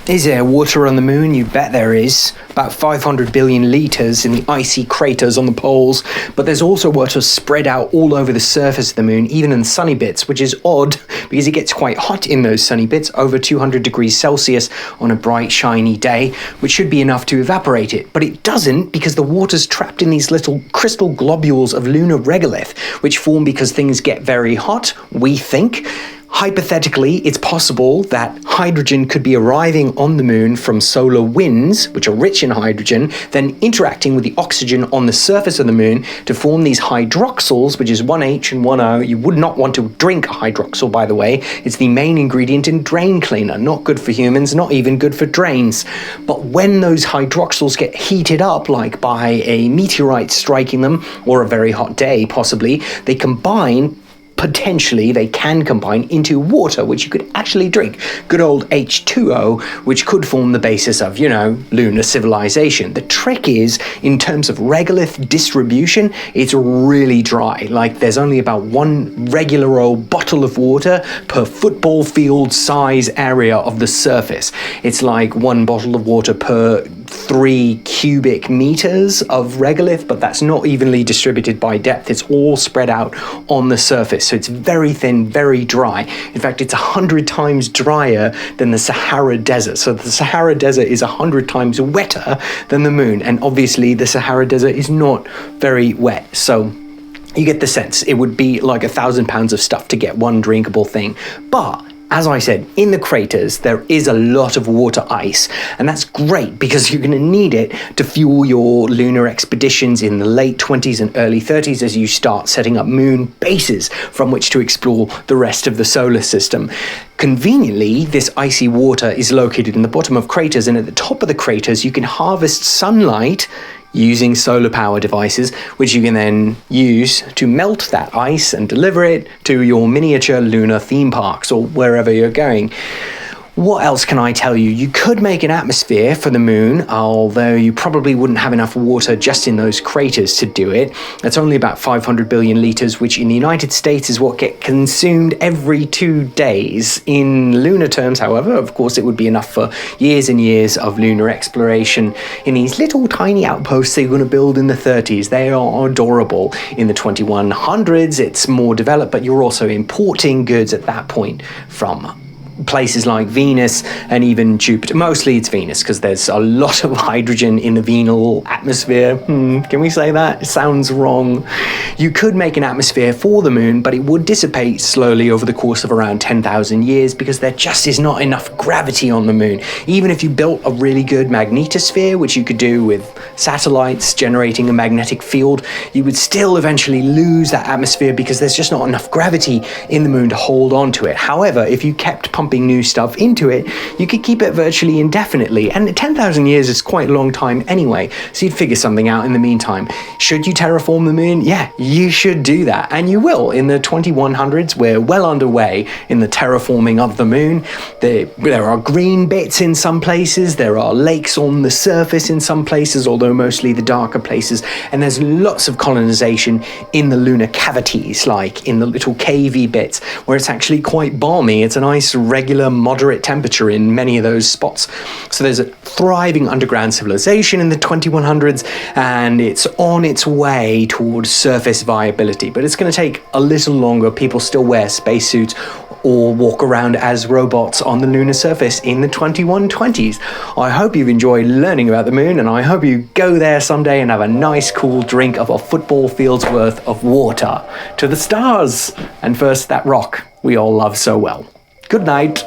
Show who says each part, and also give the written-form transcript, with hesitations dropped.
Speaker 1: Is there water on the moon? You bet there is. About 500 billion litres in the icy craters on the poles, but there's also water spread out all over the surface of the moon, even in the sunny bits, which is odd because it gets quite hot in those sunny bits, over 200 degrees Celsius on a bright, shiny day, which should be enough to evaporate it. But it doesn't, because the water's trapped in these little crystal globules of lunar regolith, which form because things get very hot, we think. Hypothetically, it's possible that hydrogen could be arriving on the moon from solar winds, which are rich in hydrogen, then interacting with the oxygen on the surface of the moon to form these hydroxyls, which is 1H and 1O. You would not want to drink a hydroxyl, by the way. It's the main ingredient in drain cleaner. Not good for humans, not even good for drains. But when those hydroxyls get heated up, like by a meteorite striking them, or a very hot day possibly, they combine. Potentially, they can combine into water, which you could actually drink. Good old H2O, which could form the basis of, lunar civilization. The trick is, in terms of regolith distribution, it's really dry. Like, there's only about one regular old bottle of water per football field size area of the surface. It's like one bottle of water per 3 cubic meters of regolith, but that's not evenly distributed by depth. It's all spread out on the surface. So it's very thin, very dry. In fact, it's 100 times drier than the Sahara Desert. So the Sahara Desert is 100 times wetter than the moon. And obviously the Sahara Desert is not very wet. So you get the sense. It would be like 1,000 pounds of stuff to get one drinkable thing. But as I said, in the craters, there is a lot of water ice, and that's great because you're going to need it to fuel your lunar expeditions in the late 20s and early 30s as you start setting up moon bases from which to explore the rest of the solar system. Conveniently, this icy water is located in the bottom of craters, and at the top of the craters, you can harvest sunlight using solar power devices, which you can then use to melt that ice and deliver it to your miniature lunar theme parks or wherever you're going. What else can I tell you? You could make an atmosphere for the moon, although you probably wouldn't have enough water just in those craters to do it. That's only about 500 billion litres, which in the United States is what gets consumed every 2 days. In lunar terms, however, of course, it would be enough for years and years of lunar exploration in these little tiny outposts they're going to build in the 30s. They are adorable. In the 2100s, it's more developed, but you're also importing goods at that point from places like Venus and even Jupiter. Mostly it's Venus because there's a lot of hydrogen in the venal atmosphere. Can we say that? It sounds wrong. You could make an atmosphere for the moon, but it would dissipate slowly over the course of around 10,000 years because there just is not enough gravity on the moon. Even if you built a really good magnetosphere, which you could do with satellites generating a magnetic field, you would still eventually lose that atmosphere because there's just not enough gravity in the moon to hold on to it. However, if you kept pumping new stuff into it, you could keep it virtually indefinitely. And 10,000 years is quite a long time anyway, so you'd figure something out in the meantime. Should you terraform the moon? Yeah, you should do that. And you will. In the 2100s, we're well underway in the terraforming of the moon. There are green bits in some places, there are lakes on the surface in some places, although mostly the darker places, and there's lots of colonization in the lunar cavities, like in the little cavey bits, where it's actually quite balmy. It's a nice regular moderate temperature in many of those spots. So there's a thriving underground civilization in the 2100s, and it's on its way towards surface viability, but it's going to take a little longer. People still wear spacesuits or walk around as robots on the lunar surface in the 2120s. I hope you've enjoyed learning about the moon, and I hope you go there someday and have a nice cool drink of a football field's worth of water. To the stars! And first, that rock we all love so well. Good night.